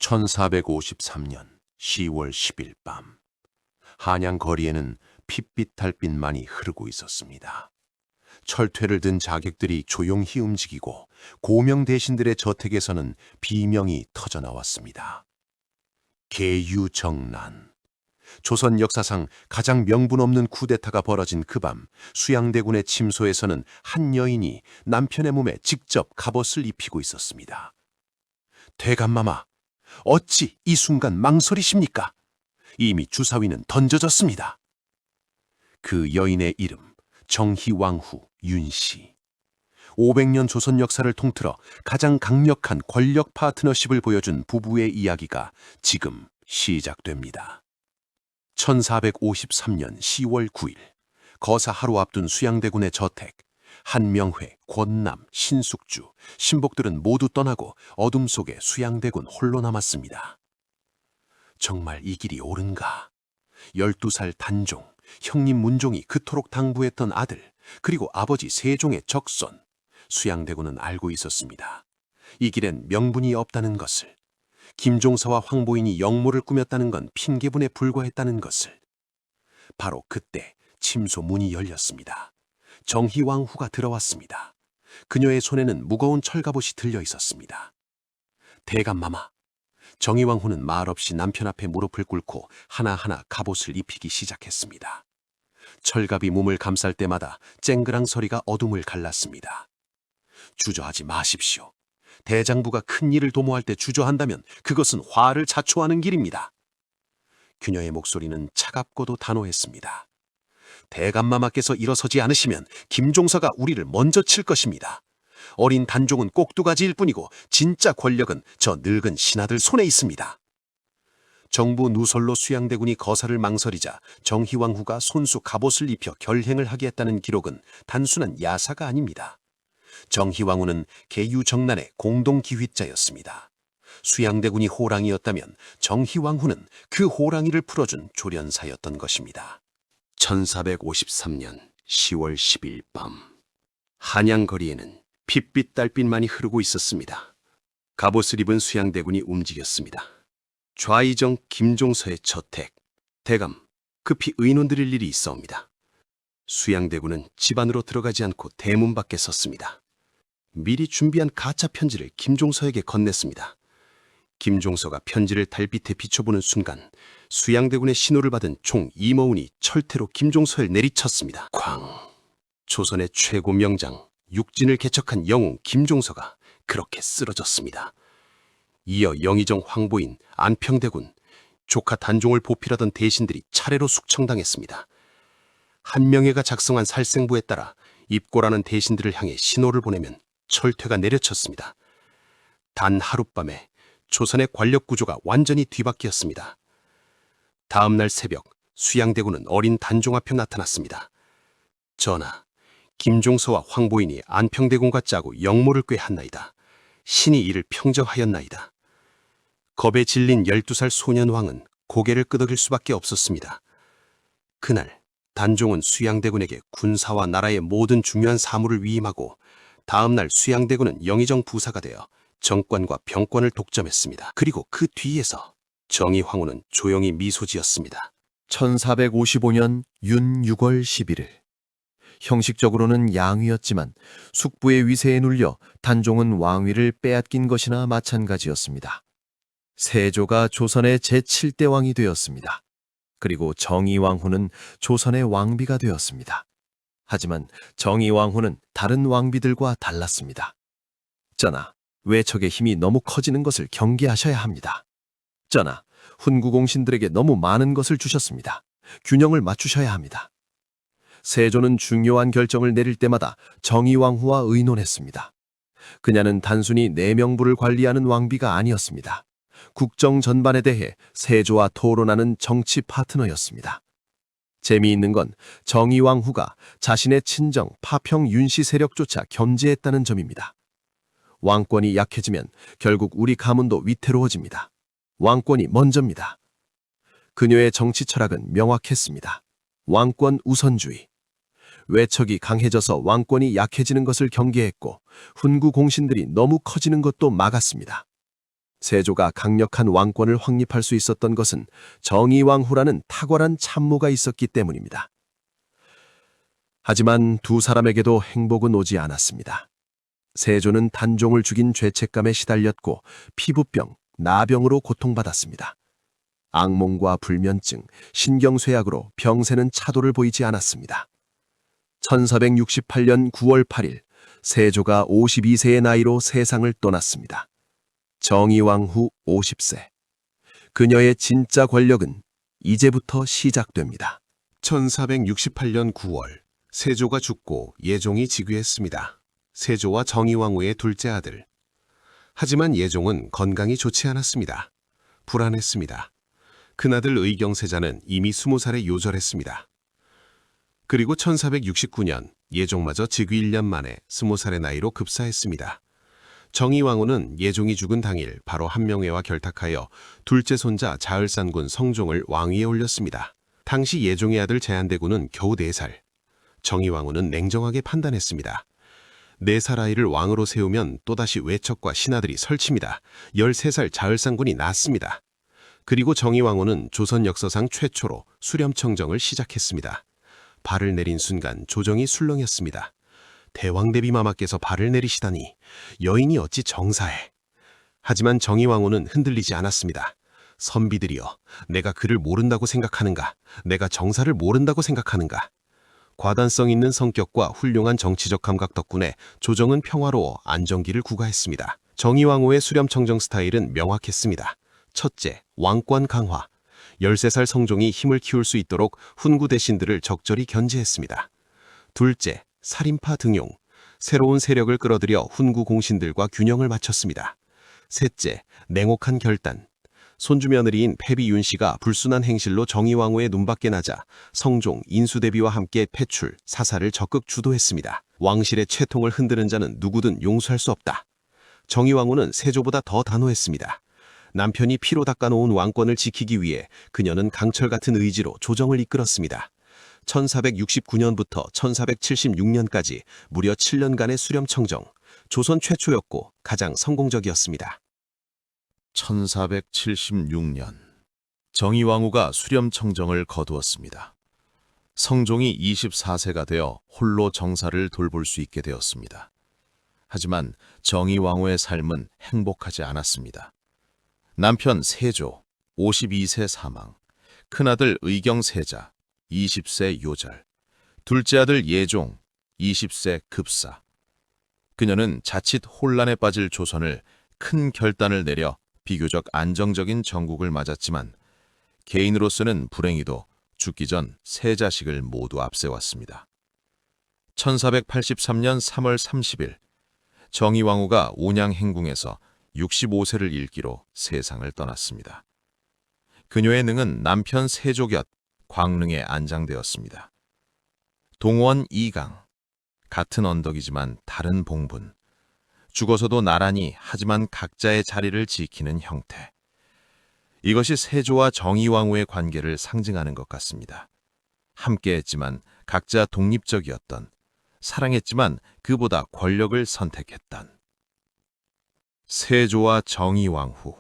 1453년 10월 10일 밤, 한양 거리에는 핏빛 달빛만이 흐르고 있었습니다. 철퇴를 든 자객들이 조용히 움직이고 고명 대신들의 저택에서는 비명이 터져 나왔습니다. 계유정난. 조선 역사상 가장 명분 없는 쿠데타가 벌어진 그 밤, 수양대군의 침소에서는 한 여인이 남편의 몸에 직접 갑옷을 입히고 있었습니다. 대감마마, 어찌 이 순간 망설이십니까? 이미 주사위는 던져졌습니다. 그 여인의 이름 정희왕후 윤씨. 500년 조선 역사를 통틀어 가장 강력한 권력 파트너십을 보여준 부부의 이야기가 지금 시작됩니다. 1453년 10월 9일, 거사 하루 앞둔 수양대군의 저택. 한명회, 권남, 신숙주, 신복들은 모두 떠나고 어둠 속에 수양대군 홀로 남았습니다. 정말 이 길이 옳은가? 12살 단종, 형님 문종이 그토록 당부했던 아들, 그리고 아버지 세종의 적손. 수양대군은 알고 있었습니다. 이 길엔 명분이 없다는 것을. 김종서와 황보인이 역모를 꾸몄다는 건 핑계분에 불과했다는 것을. 바로 그때 침소 문이 열렸습니다. 정희왕후가 들어왔습니다. 그녀의 손에는 무거운 철갑옷이 들려 있었습니다. 대감마마, 정희왕후는 말없이 남편 앞에 무릎을 꿇고 하나하나 갑옷을 입히기 시작했습니다. 철갑이 몸을 감쌀 때마다 쨍그랑 소리가 어둠을 갈랐습니다. 주저하지 마십시오. 대장부가 큰 일을 도모할 때 주저한다면 그것은 화를 자초하는 길입니다. 그녀의 목소리는 차갑고도 단호했습니다. 대감마마께서 일어서지 않으시면 김종서가 우리를 먼저 칠 것입니다. 어린 단종은 꼭두가지일 뿐이고 진짜 권력은 저 늙은 신하들 손에 있습니다. 정부 누설로 수양대군이 거사를 망설이자 정희왕후가 손수 갑옷을 입혀 결행을 하게 했다는 기록은 단순한 야사가 아닙니다. 정희왕후는 계유정난의 공동기휘자였습니다. 수양대군이 호랑이였다면 정희왕후는 그 호랑이를 풀어준 조련사였던 것입니다. 1453년 10월 10일 밤, 한양 거리에는 핏빛 달빛만이 흐르고 있었습니다. 갑옷을 입은 수양대군이 움직였습니다. 좌의정 김종서의 저택. 대감, 급히 의논드릴 일이 있어옵니다. 수양대군은 집 안으로 들어가지 않고 대문 밖에 섰습니다. 미리 준비한 가짜 편지를 김종서에게 건넸습니다. 김종서가 편지를 달빛에 비춰보는 순간 수양대군의 신호를 받은 총 이모운이 철퇴로 김종서를 내리쳤습니다. 쾅! 조선의 최고 명장, 육진을 개척한 영웅 김종서가 그렇게 쓰러졌습니다. 이어 영의정 황보인, 안평대군, 조카 단종을 보필하던 대신들이 차례로 숙청당했습니다. 한명회가 작성한 살생부에 따라 입고라는 대신들을 향해 신호를 보내면 철퇴가 내려쳤습니다. 단 하룻밤에 조선의 권력 구조가 완전히 뒤바뀌었습니다. 다음 날 새벽, 수양대군은 어린 단종 앞에 나타났습니다. 전하, 김종서와 황보인이 안평대군과 짜고 역모를 꾀한나이다. 신이 이를 평정하였나이다. 겁에 질린 12살 소년왕은 고개를 끄덕일 수밖에 없었습니다. 그날 단종은 수양대군에게 군사와 나라의 모든 중요한 사무를 위임하고 다음 날 수양대군은 영의정 부사가 되어 정권과 병권을 독점했습니다. 그리고 그 뒤에서 정의황후는 조용히 미소 지었습니다. 1455년 윤 6월 11일. 형식적으로는 양위였지만 숙부의 위세에 눌려 단종은 왕위를 빼앗긴 것이나 마찬가지였습니다. 세조가 조선의 제7대 왕이 되었습니다. 그리고 정의왕후는 조선의 왕비가 되었습니다. 하지만 정의왕후는 다른 왕비들과 달랐습니다. 전하, 외척의 힘이 너무 커지는 것을 경계하셔야 합니다. 전하, 훈구공신들에게 너무 많은 것을 주셨습니다. 균형을 맞추셔야 합니다. 세조는 중요한 결정을 내릴 때마다 정의왕후와 의논했습니다. 그녀는 단순히 내명부를 관리하는 왕비가 아니었습니다. 국정 전반에 대해 세조와 토론하는 정치 파트너였습니다. 재미있는 건 정의왕후가 자신의 친정 파평 윤씨 세력조차 견제했다는 점입니다. 왕권이 약해지면 결국 우리 가문도 위태로워집니다. 왕권이 먼저입니다. 그녀의 정치 철학은 명확했습니다. 왕권 우선주의. 외척이 강해져서 왕권이 약해지는 것을 경계했고 훈구 공신들이 너무 커지는 것도 막았습니다. 세조가 강력한 왕권을 확립할 수 있었던 것은 정의왕후라는 탁월한 참모가 있었기 때문입니다. 하지만 두 사람에게도 행복은 오지 않았습니다. 세조는 단종을 죽인 죄책감에 시달렸고 피부병, 나병으로 고통받았습니다. 악몽과 불면증, 신경쇠약으로 병세는 차도를 보이지 않았습니다. 1468년 9월 8일 세조가 52세의 나이로 세상을 떠났습니다. 정의왕후 50세. 그녀의 진짜 권력은 이제부터 시작됩니다. 1468년 9월 세조가 죽고 예종이 즉위했습니다. 세조와 정의왕후의 둘째 아들. 하지만 예종은 건강이 좋지 않았습니다. 불안했습니다. 큰아들 의경세자는 이미 20살에 요절했습니다. 그리고 1469년 예종마저 즉위 1년 만에 20살의 나이로 급사했습니다. 정의왕후는 예종이 죽은 당일 바로 한명회와 결탁하여 둘째 손자 자을산군 성종을 왕위에 올렸습니다. 당시 예종의 아들 제한대군은 겨우 4살. 정의왕후는 냉정하게 판단했습니다. 4살 아이를 왕으로 세우면 또다시 외척과 신하들이 설칩니다. 13살 자을산군이 낳았습니다. 그리고 정의왕후는 조선 역사상 최초로 수렴청정을 시작했습니다. 발을 내린 순간 조정이 술렁였습니다. 대왕대비마마께서 발을 내리시다니 여인이 어찌 정사해. 하지만 정의왕후는 흔들리지 않았습니다. 선비들이여, 내가 그를 모른다고 생각하는가? 내가 정사를 모른다고 생각하는가? 과단성 있는 성격과 훌륭한 정치적 감각 덕분에 조정은 평화로워 안정기를 구가했습니다. 정의왕후의 수렴청정 스타일은 명확했습니다. 첫째, 왕권 강화. 13살 성종이 힘을 키울 수 있도록 훈구 대신들을 적절히 견제했습니다. 둘째, 살인파 등용. 새로운 세력을 끌어들여 훈구 공신들과 균형을 맞췄습니다. 셋째, 냉혹한 결단. 손주 며느리인 패비 윤씨가 불순한 행실로 정의왕후의 눈밖에 나자 성종, 인수대비와 함께 패출, 사살을 적극 주도했습니다. 왕실의 채통을 흔드는 자는 누구든 용서할 수 없다. 정의왕후는 세조보다 더 단호했습니다. 남편이 피로 닦아놓은 왕권을 지키기 위해 그녀는 강철 같은 의지로 조정을 이끌었습니다. 1469년부터 1476년까지 무려 7년간의 수렴청정, 조선 최초였고 가장 성공적이었습니다. 1476년 정의왕후가 수렴청정을 거두었습니다. 성종이 24세가 되어 홀로 정사를 돌볼 수 있게 되었습니다. 하지만 정의왕후의 삶은 행복하지 않았습니다. 남편 세조 52세 사망, 큰아들 의경세자 20세 요절, 둘째 아들 예종 20세 급사. 그녀는 자칫 혼란에 빠질 조선을 큰 결단을 내려 비교적 안정적인 정국을 맞았지만 개인으로서는 불행히도 죽기 전 세 자식을 모두 앞세웠습니다. 1483년 3월 30일 정의왕후가 온양행궁에서 65세를 일기로 세상을 떠났습니다. 그녀의 능은 남편 세조 곁 광릉에 안장되었습니다. 동원 이강, 같은 언덕이지만 다른 봉분, 죽어서도 나란히 하지만 각자의 자리를 지키는 형태. 이것이 세조와 정의왕후의 관계를 상징하는 것 같습니다. 함께했지만 각자 독립적이었던, 사랑했지만 그보다 권력을 선택했던. 세조와 정의왕후.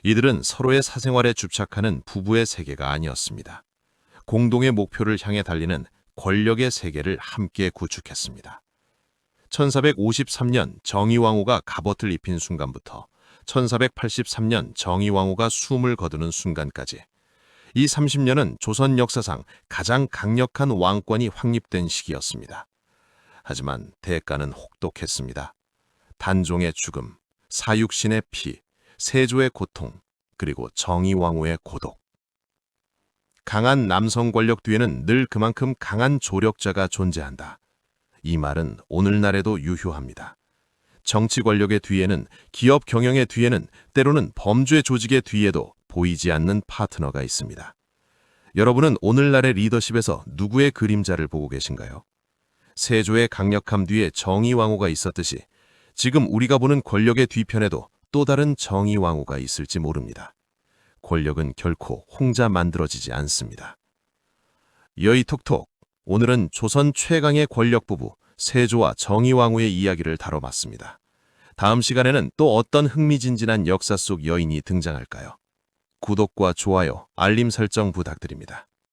이들은 서로의 사생활에 집착하는 부부의 세계가 아니었습니다. 공동의 목표를 향해 달리는 권력의 세계를 함께 구축했습니다. 1453년 정의왕후가 갑옷을 입힌 순간부터 1483년 정의왕후가 숨을 거두는 순간까지 이 30년은 조선 역사상 가장 강력한 왕권이 확립된 시기였습니다. 하지만 대가는 혹독했습니다. 단종의 죽음, 사육신의 피, 세조의 고통, 그리고 정의왕후의 고독. 강한 남성 권력 뒤에는 늘 그만큼 강한 조력자가 존재한다. 이 말은 오늘날에도 유효합니다. 정치 권력의 뒤에는, 기업 경영의 뒤에는, 때로는 범죄 조직의 뒤에도 보이지 않는 파트너가 있습니다. 여러분은 오늘날의 리더십에서 누구의 그림자를 보고 계신가요? 세조의 강력함 뒤에 정의왕후가 있었듯이 지금 우리가 보는 권력의 뒤편에도 또 다른 정의왕후가 있을지 모릅니다. 권력은 결코 혼자 만들어지지 않습니다. 여의톡톡, 오늘은 조선 최강의 권력 부부 세조와 정의왕후의 이야기를 다뤄봤습니다. 다음 시간에는 또 어떤 흥미진진한 역사 속 여인이 등장할까요? 구독과 좋아요, 알림 설정 부탁드립니다.